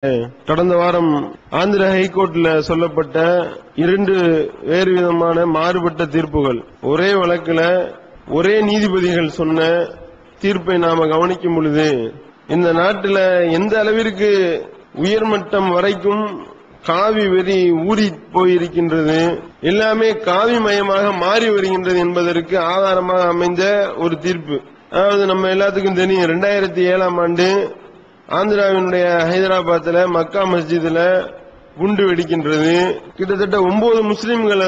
கடந்த வாரம் ஆந்திர ஹைகோர்ட்ல சொல்லப்பட்ட இரண்டு வேறு விதமான மாறுபட்ட தீர்ப்புகள் ஒரே வழக்கில் ஒரே நீதிபதிகள் சொன்ன தீர்ப்பை நாம கவனிக்கும் பொழுது இந்த நாட்டில் எந்த அளவிற்கு உயர்மட்டம் வரைக்கும் காவி வெறி ஊறி போயிருக்கின்றது, எல்லாமே காவி மயமாக மாறி வருகின்றது என்பதற்கு ஆதாரமாக அமைந்த ஒரு தீர்ப்பு. அதாவது நம்ம எல்லாத்துக்கும் தெரியும், 2007ஆம் ஆண்டு ஆந்திராவினுடைய ஹைதராபாத்ல மக்கா மஸ்ஜித்ல குண்டு வெடிக்கின்றது. கிட்டத்தட்ட 9 முஸ்லிம்கள்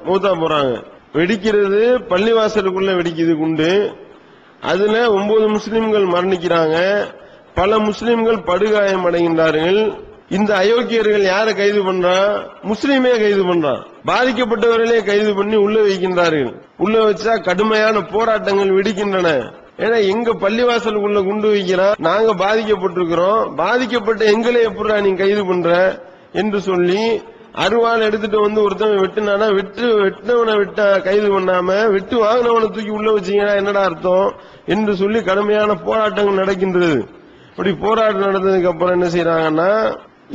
மௌத்தா போறாங்க. வெடிக்கிறது பள்ளிவாசலுக்குள்ள வெடிக்குது குண்டு. அதுல 9 முஸ்லிம்கள் மரணிக்கிறாங்க, பல முஸ்லிம்கள் படுகாயம் அடைகின்றார்கள். இந்த அயோக்கியர்கள் யாரை கைது பண்றா? முஸ்லீமே கைது பண்றான். பாதிக்கப்பட்டவர்களே கைது பண்ணி உள்ள வைக்கின்றார்கள். உள்ள வச்சா கடுமையான போராட்டங்கள் வெடிக்கின்றன. ஏன்னா எங்க பள்ளிவாசலுக்குள்ள குண்டு வைக்கிறான், நாங்க பாதிக்கப்பட்டிருக்கிறோம், பாதிக்கப்பட்ட எங்களை எப்படா நீ கைது பண்ற என்று சொல்லி அருவாள் எடுத்துட்டு வந்து ஒருத்தவங்க வெட்டினானா வெட்டினவனை கைது பண்ணாம வெட்டு வாங்கினவனை தூக்கி உள்ள வச்சீங்கன்னா என்னடா அர்த்தம் என்று சொல்லி கடுமையான போராட்டங்கள் நடக்கின்றது. அப்படி போராட்டம் நடந்ததுக்கு அப்புறம் என்ன செய்யறாங்கன்னா,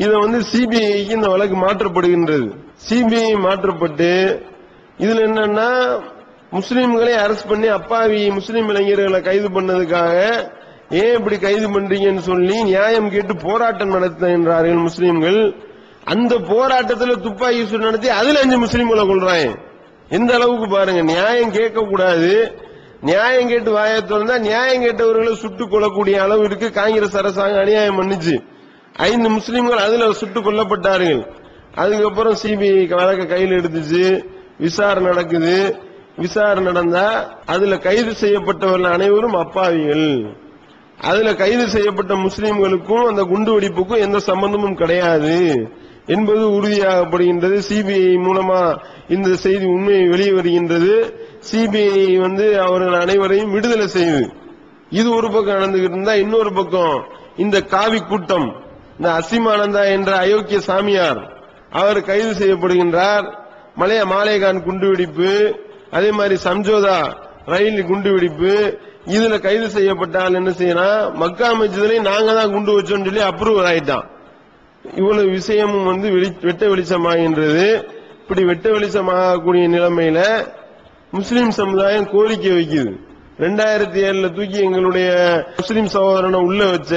இதை சிபிஐக்கு இந்த வழக்கு மாற்றப்படுகின்றது. சிபிஐ மாற்றப்பட்டு இதுல என்னன்னா, முஸ்லீம்களை அரெஸ்ட் பண்ணி அப்பாவி முஸ்லீம் இளைஞர்களை கைது பண்ணதுக்காக ஏன் இப்படி கைது பண்றீங்கன்னு சொல்லி நியாயம் கேட்டு போராட்டம் நடத்துகின்றார்கள் முஸ்லீம்கள். அந்த போராட்டத்தில் துப்பாக்கி சூடு நடத்தி அதுல 5 முஸ்லீம்களை கொள்றாங்க. எந்த அளவுக்கு பாருங்க, நியாயம் கேட்க கூடாது, நியாயம் கேட்டு வாயை திறந்தா நியாயம் கேட்டவர்களை சுட்டுக் கொள்ளக்கூடிய அளவிற்கு காங்கிரஸ் அரசாங்கம் அநியாயம் பண்ணிச்சு. 5 முஸ்லீம்கள் அதுல சுட்டுக் கொல்லப்பட்டார்கள். அதுக்கப்புறம் சிபிஐ வழக்க கையில் எடுத்துச்சு, விசாரணை நடக்குது. விசாரணை நடந்தா அதுல கைது செய்யப்பட்டவர்கள் அனைவரும் அப்பாவிகள். அதுல கைது செய்யப்பட்ட முஸ்லீம்களுக்கும் அந்த குண்டு வெடிப்புக்கும் எந்த சம்பந்தமும் கிடையாது என்பது உறுதியாகப்படுகின்றது. சிபிஐ மூலமா இந்த செய்தி உண்மை வெளியே வருகின்றது. சிபிஐ அவர்கள் அனைவரையும் விடுதலை செய்யுது. இது ஒரு பக்கம் நடந்துகிட்டு இருந்தா, இன்னொரு பக்கம் இந்த காவி கூட்டம், இந்த அசிமானந்தா என்ற அயோக்கிய சாமியார் அவர் கைது செய்யப்படுகின்றார். மாலேகான் குண்டு வெடிப்பு, அதே மாதிரி சம்ஜோதா ரயில் குண்டு வெடிப்பு, இதுல கைது செய்யப்பட்டால் என்ன செய்யறான், மக்கா மஸ்ஜித்ல நாங்க தான் குண்டு வச்சோம் சொல்லி அப்ரூவல் ஆயிட்டான். இவ்வளவு விஷயமும் வெட்ட வெளிச்சமாகின்றது. இப்படி வெட்ட வெளிச்சமாகக்கூடிய நிலைமையில முஸ்லிம் சமுதாயம் கோரிக்கை வைக்குது. 2007 தூக்கி எங்களுடைய முஸ்லிம் சகோதரனை உள்ள வச்ச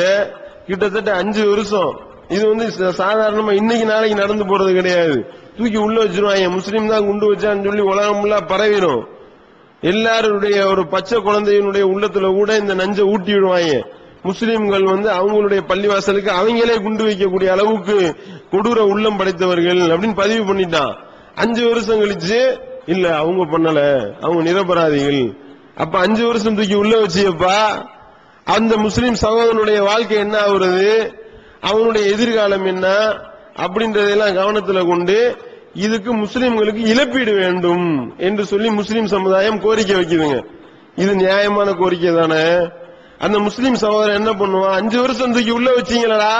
கிட்டத்தட்ட 5 வருஷம். இது சாதாரணமா இன்னைக்கு நாளைக்கு நடந்து போறது கிடையாது. தூக்கி உள்ள வச்சிருவாங்க. முஸ்லீம் தான் குண்டு வச்சான்னு சொல்லி உலகம் ஃபுல்லா பரவிடும். எல்லாருடைய ஒரு பச்சை குழந்தையினுடைய உள்ளத்துல கூட இந்த நஞ்சை ஊட்டி விடுவாங்க. முஸ்லீம்கள் அவங்களுடைய பள்ளிவாசலுக்கு அவங்களே குண்டு வைக்கக்கூடிய அளவுக்கு கொடூர உள்ளம் படைத்தவர்கள் அப்படின்னு பதிவு பண்ணிட்டான். 5 வருஷம் கழிச்சு இல்ல அவங்க பண்ணல, அவங்க நிரபராதிகள். அப்ப 5 வருஷம் தூக்கி உள்ள வச்சியப்பா அந்த முஸ்லீம் சகோதரனுடைய வாழ்க்கை என்ன ஆகுறது, அவனுடைய எதிர்காலம் என்ன அப்படின்றதெல்லாம் கவனத்துல கொண்டு இதுக்கு முஸ்லிம்களுக்கு இழப்பீடு வேண்டும் என்று சொல்லி முஸ்லிம் சமுதாயம் கோரிக்கை வைக்குதுங்க. இது நியாயமான கோரிக்கை தானே? அந்த முஸ்லிம் சகோதரன் என்ன பண்ணுவான், 5 வருஷம் தூக்கி உள்ள வச்சீங்களா,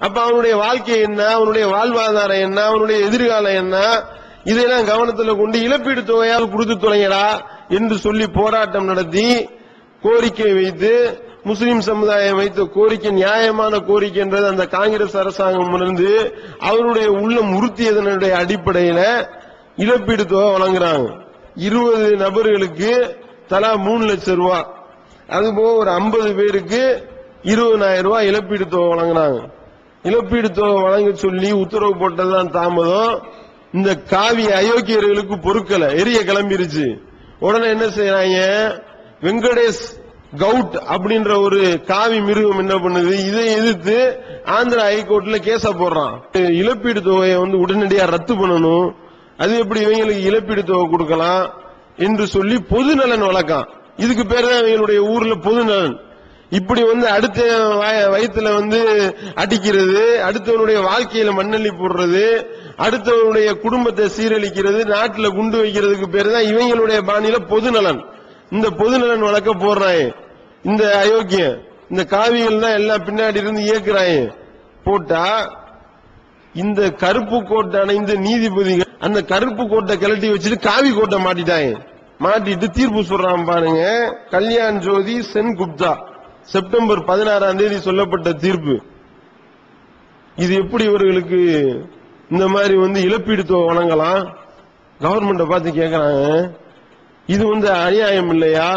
அப்ப அவனுடைய வாழ்க்கை என்ன, அவனுடைய வாழ்வாதாரம் என்ன, அவனுடைய எதிர்காலம் என்ன, இதெல்லாம் கவனத்துல கொண்டு இழப்பீடு தொகையால் கொடுத்து தொலைங்கடா என்று சொல்லி போராட்டம் நடத்தி கோரிக்கை வைத்து முஸ்லிம் சமுதாயம் வைத்த கோரிக்கை நியாயமான கோரிக்கை என்றது அந்த காங்கிரஸ் அரசாங்கம் உணர்ந்து அவருடைய உள்ளம் உறுத்தியதனுடைய அடிப்படையில இழப்பீடு தொகை வழங்குறாங்க. 20 நபர்களுக்கு தலா 3 லட்சம் ரூபாய், அதுபோக ஒரு 50 பேருக்கு 20,000 ரூபாய் இழப்பீடு தொகை வழங்குறாங்க. இழப்பீடு தொகை வழங்க சொல்லி உத்தரவு போட்டதுதான் தாமதம். இந்த காவி அயோக்கியர்களுக்கு பொறுக்கல, எரிய கிளம்பிருச்சு. உடனே என்ன செய்யறாங்க, வெங்கடேஷ் கவுட் அப்படின்ற ஒரு காவி மிருகம் என்ன பண்ணுது, இதை எதிர்த்து ஆந்திரா ஹைகோர்ட்ல கேஸ போடுறான். இழப்பீடு தொகையை உடனடியா ரத்து பண்ணணும், அது எப்படி இவங்களுக்கு இழப்பீடு தொகை கொடுக்கலாம் என்று சொல்லி பொதுநலன் வழக்கம். இதுக்கு பேர் தான் இவங்களுடைய ஊர்ல பொதுநலன். இப்படி அடுத்த வயத்துல அடிக்கிறது, அடுத்தவனுடைய வாழ்க்கையில மண்ணள்ளி போடுறது, அடுத்தவனுடைய குடும்பத்தை சீரழிக்கிறது, நாட்டுல குண்டு வைக்கிறதுக்கு பேர் தான் இவங்களுடைய பாணியில பொதுநலன். இந்த பொதுநலன் வழக்க போடுறாங்க. இந்த அயோக்கியம், இந்த காவிகள் தான் எல்லாம் பின்னாடி இருந்து இயக்குறாங்க. போட்டா இந்த கருப்பு கோட்டை அணைந்த நீதிபதிகள் அந்த கருப்பு கோட்டை கிளட்டி வச்சுட்டு காவி கோட்டை மாட்டிட்டாங்க. மாட்டிட்டு தீர்ப்பு சொல்றான் பாருங்க. கல்யாண் ஜோதி சென் குப்தா செப்டம்பர் 16ஆம் தேதி சொல்லப்பட்ட தீர்ப்பு. இது எப்படி இவர்களுக்கு இந்த மாதிரி இழப்பீடு தொகை வழங்கலாம்? கவர்மெண்ட பார்த்து கேட்கறாங்க, இது அநியாயம் இல்லையா?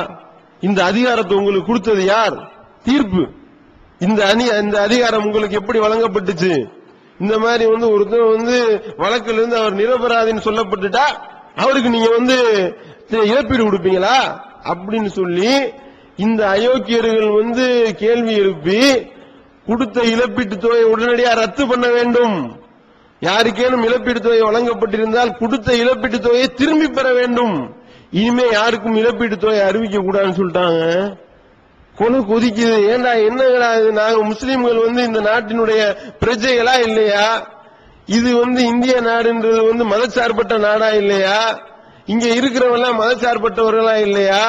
இந்த அதிகாரத்தை உங்களுக்கு கொடுத்தது யார்? தீர்ப்பு. இந்த அதிகாரம் உங்களுக்கு எப்படி வழங்கப்பட்டுச்சு? இந்த மாதிரி ஒருத்தர் வழக்கில் இருந்து அவர் நிரபராதின்னு சொல்லப்பட்டுட்டா அவருக்கு நீங்க இழப்பீடு கொடுப்பீங்களா அப்படின்னு சொல்லி இந்த அயோக்கியர்கள் கேள்வி எழுப்பி கொடுத்த இழப்பீட்டு தொகையை உடனடியாக ரத்து பண்ண வேண்டும். யாருக்கேனும் இழப்பீட்டு தொகை வழங்கப்பட்டிருந்தால் கொடுத்த இழப்பீட்டு தொகையை திரும்பி பெற வேண்டும். இனிமே யாருக்கும் இழப்பீட்டு தொகை அறிவிக்க கூடாதுன்னு சொல்லிட்டாங்க. கொலை கொதிக்குது. ஏண்டா என்னங்களா இது? நாங்க முஸ்லீம்கள் இந்த நாட்டினுடைய பிரஜைகளா இல்லையா? இது இந்திய நாடுன்றது மதச்சார்பற்ற நாடா இல்லையா? இங்க இருக்கிறவெல்லாம் மதச்சார்பற்றவர்களா இல்லையா?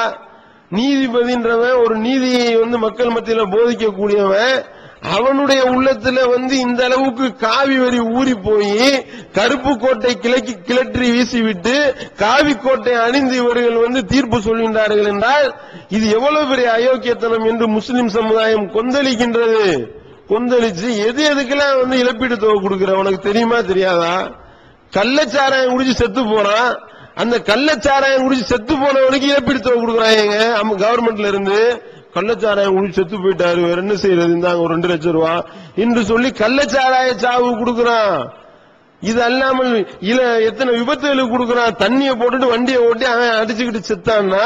நீதிபதின்றவன் ஒரு நீதியை மக்கள் மத்தியில போதிக்க கூடியவன். அவனுடைய உள்ளத்துல இந்த அளவுக்கு காவி வரி ஊறி போய் கருப்பு கோட்டை கிளற்றி வீசிவிட்டு காவி கோட்டை அணிந்து இவர்கள் தீர்ப்பு சொல்கின்றார்கள் என்றால் இது எவ்வளவு பெரிய அயோக்கியத்தனம் என்று முஸ்லிம் சமுதாயம் கொந்தளிக்கின்றது. கொந்தளிச்சு எதுக்கெல்லாம் இழப்பீடு தொகை கொடுக்கிற உனக்கு தெரியுமா தெரியாதா? கள்ளச்சாராயம் குடிச்சு செத்து போறான். அந்த கள்ளச்சாராயம் குடிச்சு செத்து போனவனுக்கு இழப்பீடு தொகை கொடுக்குறாங்க கவர்மெண்ட்ல இருந்து. கள்ளச்சாராயம் குடிச்சு செத்து போயிட்டாரு, வேற என்ன செய்யறது, இருந்தாங்க ஒரு 2 லட்சம் ரூபாய் என்று சொல்லி கள்ளச்சாராய சாவு கொடுக்கறான். இது அல்லாமல் எத்தனை விபத்துகளுக்கு கொடுக்கறான். தண்ணியை போட்டுட்டு வண்டியை ஓட்டி அவன் அடிச்சுக்கிட்டு செத்தான்னா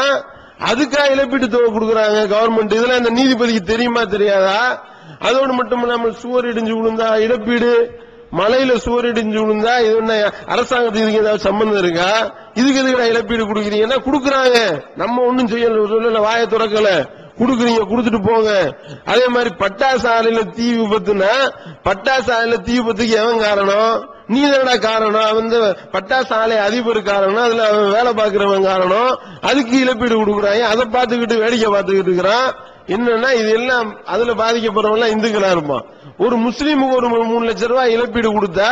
அதுக்கா இழப்பீட்டு தொகை கொடுக்கறாங்க கவர்மெண்ட். இதெல்லாம் இந்த நீதிபதிக்கு தெரியுமா தெரியாதா? அதோடு மட்டும் இல்லாமல் சுவர் இடிஞ்சு விழுந்தா இழப்பீடு, மலையில சுவர் இடிஞ்சு விழுந்தா இது என்ன அரசாங்கத்துக்கு ஏதாவது சம்பந்தம் இருக்கா? இதுக்கு எதுக்கு இழப்பீடு கொடுக்குறீங்கன்னா கொடுக்கறாங்க. நம்ம ஒன்னும் சொல்லல, வாயை திறக்கல, கொடுக்குறீங்க, கொடுத்துட்டு போங்க. அதே மாதிரி பட்டாசு ஆலையில தீ விபத்துனா பட்டாசு ஆலையில தீ விபத்துக்கு எவன் காரணம்? நீ தானடா காரணம். பட்டாசு ஆலை அதிபர் காரணம், அதுல அவன் வேலை பார்க்கிறவன் காரணம். அதுக்கு இழப்பீடு கொடுக்குறாங்க. அதை பார்த்துக்கிட்டு வேடிக்கை பார்த்துக்கிட்டு இருக்கிறான். என்னன்னா இது எல்லாம் அதுல பாதிக்கப்படுறவன் இந்துக்களா இருப்பான். ஒரு முஸ்லீமுக்கு ஒரு 3 லட்சம் ரூபாய் இழப்பீடு கொடுத்தா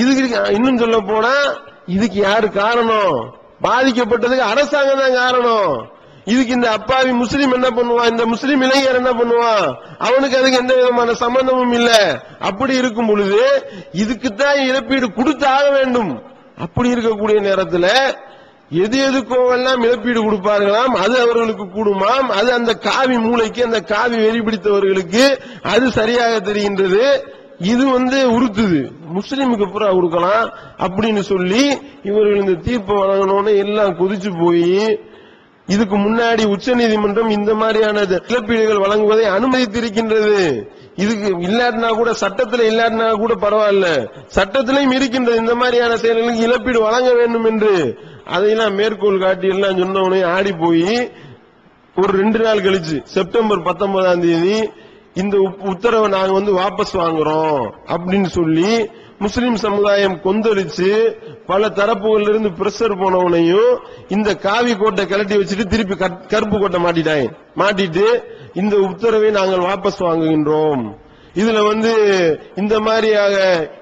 இதுக்கு இன்னும் சொல்ல போனா இதுக்கு யாரு காரணம்? பாதிக்கப்பட்டதுக்கு அரசாங்கம் தான் காரணம். இதுக்கு இந்த அப்பாவி முஸ்லீம் என்ன பண்ணுவான்? இந்த முஸ்லீம் இளைஞர் என்ன பண்ணுவான்? அவனுக்கு அதுக்கு எந்த விதமான சம்பந்தமும் இல்ல. அப்படி இருக்கும் பொழுது இதுக்குத்தான் இழப்பீடு கொடுத்தாக வேண்டும். அப்படி இருக்கக்கூடிய நேரத்தில் எதுக்கோ எல்லாம் இழப்பீடு கொடுப்பார்களாம், அது அவர்களுக்கு கூடுமாம். அது அந்த காவி மூளைக்கு, அந்த காவி வெறி பிடித்தவர்களுக்கு அது சரியாக தெரிகின்றது. இது உறுத்துது. முஸ்லீமுக்கு பூரா கொடுக்கலாம் அப்படின்னு சொல்லி இவர்கள் இந்த தீர்ப்பு வழங்கணும்னு எல்லாம் கொதிச்சு போய் இதுக்கு முன்னாடி உச்சநீதிமன்றம் இந்த மாதிரியான இழப்பீடுகள் வழங்குவதை அனுமதித்திருக்கின்றது. இதுக்கு இல்லாட்டினா கூட, சட்டத்தில் இல்லாட்டினா கூட பரவாயில்ல, சட்டத்திலையும் இருக்கின்றது இந்த மாதிரியான செயல்களுக்கு இழப்பீடு வழங்க வேண்டும் என்று. அதையெல்லாம் மேற்கோள் காட்டி எல்லாம் சொன்னவனே ஆடி போய் ஒரு 2 நாள் கழிச்சு செப்டம்பர் 19ஆம் தேதி இந்த உத்தரவை நாங்க வாபஸ் வாங்குறோம் அப்படின்னு சொல்லி முஸ்லிம் சமுதாயம் கொந்தளிச்சு பல தரப்புகள் இருந்து பிரஷர் போனவனையும் இந்த காவி கோட்டை கலட்டி வச்சுட்டு திருப்பி கருப்பு கோட்டை மாட்டிட்டு இந்த உத்தரவை நாங்கள் வாபஸ் வாங்குகின்றோம். இதுல இந்த மாதிரியாக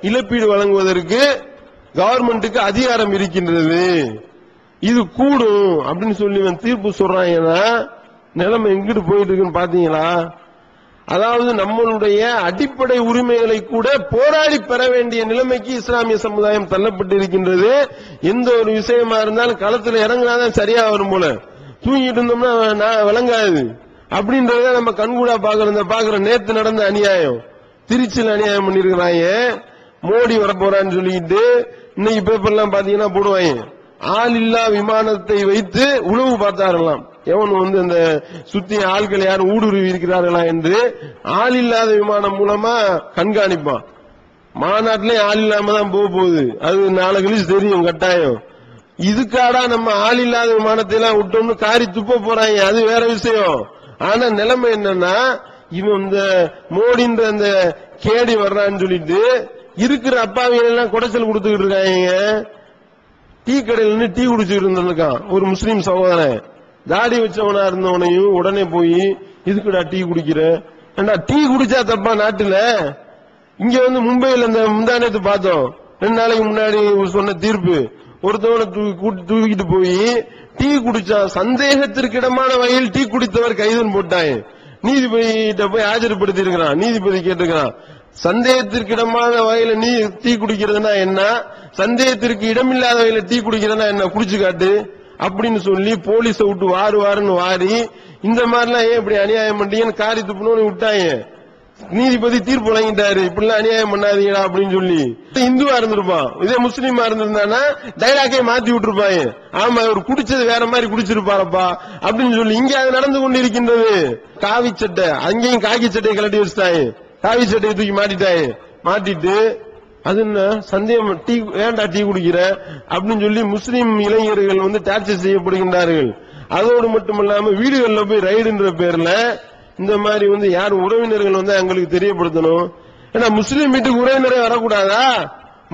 இழப்பீடு வழங்குவதற்கு கவர்மெண்ட்டுக்கு அதிகாரம் இருக்கின்றது, இது கூடும் அப்படின்னு சொல்லி தீர்ப்பு சொல்றாங்கன்னா நிலைமை எங்கிட்டு போயிட்டு இருக்குன்னு பாத்தீங்களா? அதாவது நம்மளுடைய அடிப்படை உரிமைகளை கூட போராடி பெற வேண்டிய நிலைமைக்கு இஸ்லாமிய சமுதாயம் தள்ளப்பட்டு இருக்கின்றது. எந்த ஒரு விஷயமா இருந்தாலும் களத்தில் இறங்கினாதான் சரியா வரும் போல, தூங்கிட்டு இருந்தோம்னா விளங்காது அப்படின்றத நம்ம கண்கூடா பாக்குறோம். நேத்து நடந்த அநியாயம், திருச்சியில் அநியாயம் பண்ணிருக்கிறாங்க. மோடி வரப்போறான்னு சொல்லிட்டு இன்னைக்கு பேப்பர்லாம் பாத்தீங்கன்னா போடுவாங்க, ஆள் இல்லா விமானத்தை வைத்து உளவு பார்த்தாரலாம். எவன் அந்த சுத்தி ஆட்கள் யாரும் ஊடுருவி இருக்கிறார்களா என்று ஆள் இல்லாத விமானம் மூலமா கண்காணிப்பான். மாநாட்டிலே ஆள் இல்லாம தான் போகுது, அது நாளை கழிச்சு தெரியும் கட்டாயம். இதுக்காடா நம்ம ஆள் இல்லாத விமானத்தை எல்லாம் விட்டோம்னு காரி துப்ப போறாங்க, அது வேற விஷயம். ஆனா நிலைமை என்னன்னா இவன் இந்த மோடின்ற அந்த கேடி வர்றான்னு சொல்லிட்டு இருக்கிற அப்பாவிகள் எல்லாம் குடைச்சல் கொடுத்துக்கிட்டு இருக்காங்க. டீ கடையில் டீ குடிச்சுட்டு இருந்திருக்கான் ஒரு முஸ்லீம் சகோதரன், தாடி வச்சவனா இருந்தவனையும் உடனே போய் இதுக்குடா டீ குடிக்கிற, டீ குடிச்சா தப்பா நாட்டுல? இங்க மும்பையில் இந்த முந்தானத்து பார்த்தோம், 2 நாளைக்கு முன்னாடி சொன்ன தீர்ப்பு. ஒருத்தவனை தூக்கிட்டு போய் டீ குடிச்சா, சந்தேகத்திற்கிடமான வகையில் டீ குடித்தவர் கைதுன்னு போட்டாங்க. நீதிபதியிட்ட போய் ஆஜர்படுத்தி இருக்கிறான். நீதிபதி கேட்டுக்கிறான், சந்தேகத்திற்கு இடமான வகையில நீ டீ குடிக்கிறதுனா என்ன, சந்தேகத்திற்கு இடமில்லாத வகையில டீ குடிக்கிறதுனா என்ன, குடிச்சு காட்டு அப்படின்னு சொல்லி போலீஸை விட்டு வாருன்னு வாரி இந்த மாதிரிலாம் ஏன் இப்படி அநியாயம் பண்றீங்கன்னு காரி துப்புனு விட்டாங்க. நீதிபதி தீர்ப்பு வழங்கிட்டாரு, இப்படிலாம் அநியாயம் பண்ணாதீங்களா அப்படின்னு சொல்லி. இந்துவா இருந்திருப்பான், இதே முஸ்லீமா இருந்திருந்தானா டைலாக்கே மாத்தி விட்டுருப்பாங்க. ஆமா இவர் குடிச்சது வேற மாதிரி குடிச்சிருப்பாரப்பா அப்படின்னு சொல்லி. இங்க அது நடந்து கொண்டு இருக்கின்றது. காவி சட்டை, அங்கேயும் காக்கி சட்டையை கலட்டி வச்சுட்டாங்க, காவி சட்டையை தூக்கி மாட்டிட்டாங்க. மாட்டிட்டு அது என்ன சந்தேகம், டீ ஏன்டா டீ குடிக்கிற அப்படின்னு சொல்லி முஸ்லீம் இளைஞர்கள் டார்ச்சர் செய்யப்படுகின்றார்கள். அதோடு மட்டுமல்லாம வீடுகள்ல போய் ரைடுன்ற பேர்ல இந்த மாதிரி யார் உறவினர்கள் எங்களுக்கு தெரியப்படுத்தணும். ஏன்னா முஸ்லீம் வீட்டுக்கு உறவினரே வரக்கூடாதா?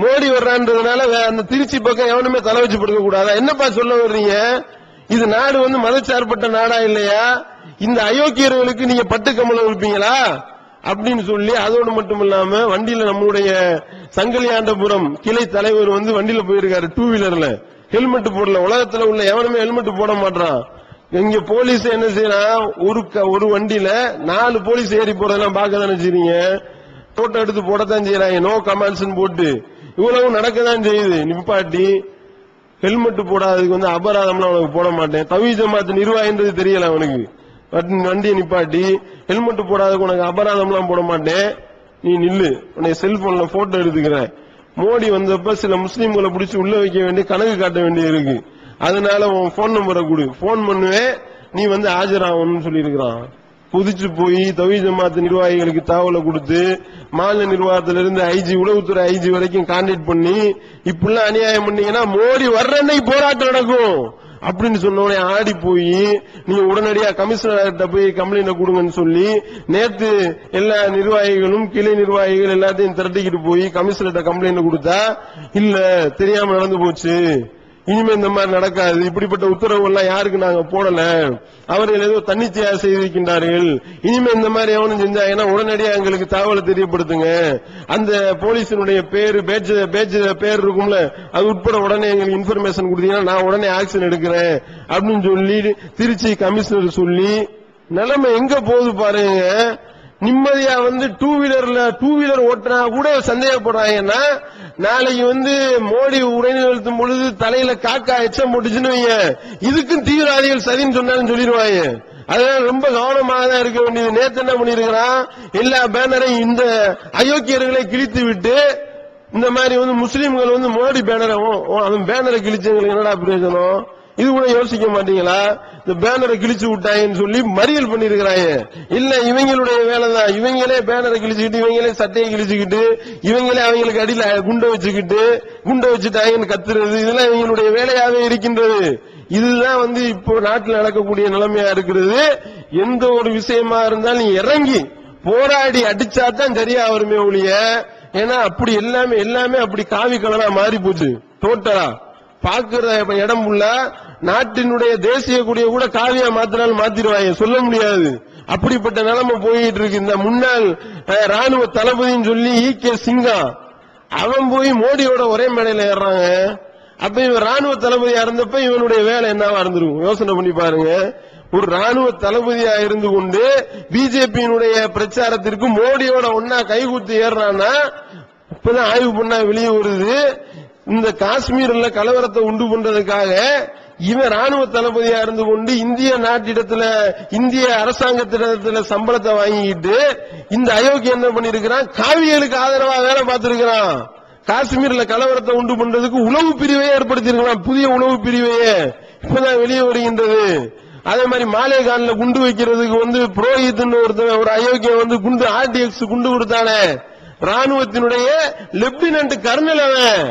மோடி வர்றான்றதுனால அந்த திருச்சி பக்கம் எவனுமே தலை வச்சு படுக்க கூடாதா? என்னப்பா சொல்ல வர்றீங்க? இது நாடு மதச்சார்பட்ட நாடா இல்லையா? இந்த அயோக்கியர்களுக்கு நீங்க பட்டு கமலம் இருப்பீங்களா அப்படின்னு சொல்லி. அதோடு மட்டும் இல்லாம வண்டியில நம்மளுடைய சங்கலியாண்டபுரம் கிளை தலைவர் வண்டியில போயிருக்காரு, டூ வீலர்ல ஹெல்மெட் போடல. உலகத்துல உள்ள எவனுமே ஹெல்மெட் போட மாட்டான். இங்க போலீஸ் என்ன செய்யறான், ஒரு வண்டியில 4 போலீஸ் ஏறி போறதெல்லாம் பார்க்க தானே செய்றீங்க. போட்டோ எடுத்து போடத்தான் செய்யறாங்க, நோ கமெண்ட்ஸ் போட்டு. இவ்வளவு நடக்கதான் செய்யுது. நிப்பாட்டி ஹெல்மெட் போடாததுக்கு அபராதம்லாம் அவனுக்கு போட மாட்டேன். தவி ஜமாத் நிர்வாகின்றது தெரியல அவனுக்கு. வண்டியை நிப்பாட்டி ஹெல்மெட் போடாததுக்கு உனக்கு அபராதம்லாம் போட மாட்டேன், நீ நில்லு, உன்னை செல்போன்ல போட்டோ எடுத்துக்கிறேன். மோடி வந்தப்ப சில முஸ்லீம்களை பிடிச்சி உள்ள வைக்க வேண்டிய கணக்கு காட்ட வேண்டிய இருக்கு. அதனால உன் போன் நம்பரை கொடு, போன் பண்ணுவேன், நீ ஆஜராகணும்னு சொல்லி இருக்கிறான். புதிச்சு போய் தவி ஜமாத் நிர்வாகிகளுக்கு தகவலை கொடுத்து மாநில நிர்வாகத்திலிருந்து ஐஜி, உளவுத்துறை ஐஜி வரைக்கும் கான்டாக்ட் பண்ணி இப்படிலாம் அநியாயம் பண்ணீங்கன்னா மோடி வர்ற அன்னைக்கு போராட்டம் நடக்கும் அப்படின்னு சொன்னோடனே ஆடி போய் நீங்க உடனடியா கமிஷனர்கிட்ட போய் கம்ப்ளைண்ட் கொடுங்கன்னு சொல்லி நேத்து எல்லா நிர்வாகிகளும் கிளை நிர்வாகிகள் எல்லாத்தையும் திரட்டிக்கிட்டு போய் கமிஷனர்கிட்ட கம்ப்ளைண்ட் கொடுத்தா, இல்ல தெரியாம நடந்து போச்சு, இனிமே இந்த மாதிரி நடக்காது, இப்படிப்பட்ட உத்தரவு எல்லாம் யாருக்கு நாங்க போடல, அவர்கள் ஏதோ தன்னிச்சையாக செய்திருக்கின்றார்கள், இனிமே இந்த மாதிரி எவனும் செஞ்சாங்கன்னா உடனடியா எங்களுக்கு தகவலை தெரியப்படுத்துங்க, அந்த போலீஸினுடைய பேரு பேஜ் பேர் இருக்கும்ல அது உட்பட உடனே எங்களுக்கு இன்ஃபர்மேஷன் கொடுத்தீங்கன்னா நான் உடனே ஆக்ஷன் எடுக்கிறேன் அப்படின்னு சொல்லி திருச்சி கமிஷனர் சொல்லி. நிலைமை எங்க போகுது பாருங்க. நிம்மதியா டூ வீலர் ஓட்டினா கூட சந்தேகப்படுறாங்கன்னா, நாளைக்கு மோடி உரைநிறுத்தும் பொழுது தலையில காக்கா எச்சம் போட்டுச்சுன்னு வைங்க, இதுக்கும் தீவிரவாதிகள் சதின்னு சொன்னாலும் சொல்லிடுவாங்க. அதனால ரொம்ப கவனமாக தான் இருக்க வேண்டியது. நேத்து என்ன பண்ணிருக்கிறான், எல்லா பேனரையும் இந்த அயோக்கியர்களை கிழித்து விட்டு இந்த மாதிரி முஸ்லீம்கள் மோடி பேனரை, அவன் பேனரை கிழிச்சவங்களுக்கு என்னடா பிரயோஜனம்? இது கூட யோசிக்க மாட்டீங்களா? இந்த பேனரை கிழிச்சு விட்டாங்கன்னு சொல்லி மறியல் பண்ணிருக்கிறாங்க. இல்ல இவங்களுடைய வேலை தான், இவங்களே பேனரை கிழிச்சுக்கிட்டு, இவங்களே சட்டையை கிழிச்சுக்கிட்டு, இவங்களே அவங்களுக்கு அடியில குண்டை வச்சுட்டாங்கன்னு கத்துறது, இதெல்லாம் இவங்களுடைய வேலையாவே இருக்கின்றது. இதுதான் இப்போ நாட்டில் நடக்கக்கூடிய நிலைமையா இருக்கிறது. எந்த ஒரு விஷயமா இருந்தாலும் இறங்கி போராடி அடிச்சாதான் சரியா வருமே ஒழிய, ஏன்னா அப்படி எல்லாமே அப்படி காவி கலரா மாறி போச்சு டோட்டலா. பாக்குற இடம் உள்ள நாட்டினுடைய தேசிய கொடியை கூட காவியா மாத்தினாலும் மாத்திடுவாங்க, சொல்ல முடியாது. அப்படிப்பட்ட நிலைமை போயிட்டு இருக்கு. இந்த முன்னாள் ராணுவ தளபதினு சொல்லி ஈகே சிங்கா, அவன் போய் மோடியோட ஒரே மேடையில ஏறாங்க. அப்ப இவன் ராணுவ தளபதியா இருந்தப்ப இவனுடைய வேலை என்னவா இருந்திருக்கும் யோசனை பண்ணி பாருங்க. ஒரு ராணுவ தளபதியா இருந்து கொண்டு பிஜேபியினுடைய பிரச்சாரத்திற்கு மோடியோட ஒன்னா கைகூத்து ஏறான்னா, இப்பதான் ஆய்வு பண்ணா வெளியே வருது, இந்த காஷ்மீர்ல கலவரத்தை உண்டு பண்றதுக்காக இவன் ராணுவ தளபதியா இருந்து கொண்டு இந்திய நாட்டிடத்துல, இந்திய அரசாங்கத்திடத்துல சம்பளத்தை வாங்கிட்டு இந்த அயோக்கியம் என்ன பண்ணிருக்கிறான், காவியலுக்கு ஆதரவா வேலை பார்த்திருக்கிறான். காஷ்மீர்ல கலவரத்தை உண்டு பண்றதுக்கு உளவு பிரிவையே ஏற்படுத்தியிருக்கிறான், புதிய உளவு பிரிவையே. இப்பதான் வெளியே வருகின்றது. அதே மாதிரி மாலேகான்ல குண்டு வைக்கிறதுக்கு புரோஹித்னு ஒரு அயோக்கியம் குண்டு ஆர்டிஎக்ஸ் குண்டு கொடுத்தானே, ராணுவத்தினுடைய லெப்டினன்ட் கர்னல் அவன்.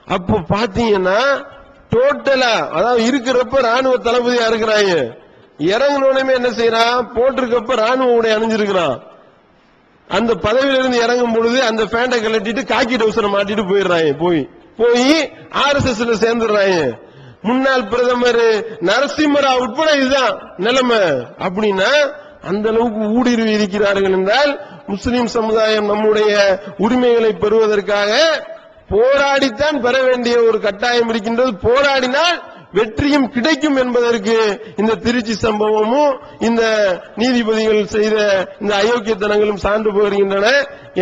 அப்ப பாத்தீங்கன்னா டோட்டலா, அதாவது இருக்கிறப்ப ராணுவ தளபதியா இருக்கிறாங்க, இறங்கணுமே என்ன செய்யறான், போட்டிருக்கப்ப ராணுவ உடை அணிஞ்சிருக்கிறான். அந்த பதவியிலிருந்து இறங்கும் பொழுது அந்த பேண்டை கலட்டிட்டு காக்கி டவுசரை மாட்டிட்டு போயிடுறாங்க. போய் RSS சேர்ந்துடுறாங்க. முன்னாள் பிரதமர் நரசிம்மராவ் உட்பட இதுதான் நிலைமை. அப்படின்னா அந்த அளவுக்கு ஊடுருவி இருக்கிறார்கள் என்றால், முஸ்லிம் சமுதாயம் நம்முடைய உரிமைகளை பெறுவதற்காக போராடித்தான் பெற வேண்டிய ஒரு கட்டாயம் இருக்கின்றது. போராடினால் வெற்றியும் கிடைக்கும் என்பதற்கு இந்த திருச்சி சம்பவமும் இந்த நீதிபதிகள் செய்த இந்த அயோக்கியத்தனங்களும் சான்று போகின்றன.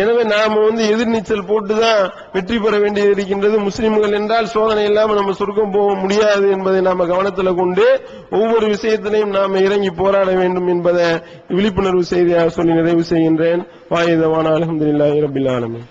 எனவே நாம எதிர்நீச்சல் போட்டுதான் வெற்றி பெற வேண்டியது இருக்கின்றது. முஸ்லிம்கள் என்றால் சோதனை இல்லாம நம்ம சொர்க்கம் போக முடியாது என்பதை நாம கவனத்தில் கொண்டு ஒவ்வொரு விஷயத்திலையும் நாம இறங்கி போராட வேண்டும் என்பதை விழிப்புணர்வு செய்தியாக சொல்லி நிறைவு செய்கின்றேன். வாயிதவான அல்ஹம்துலில்லாஹி ரப்பில் ஆலமீன்.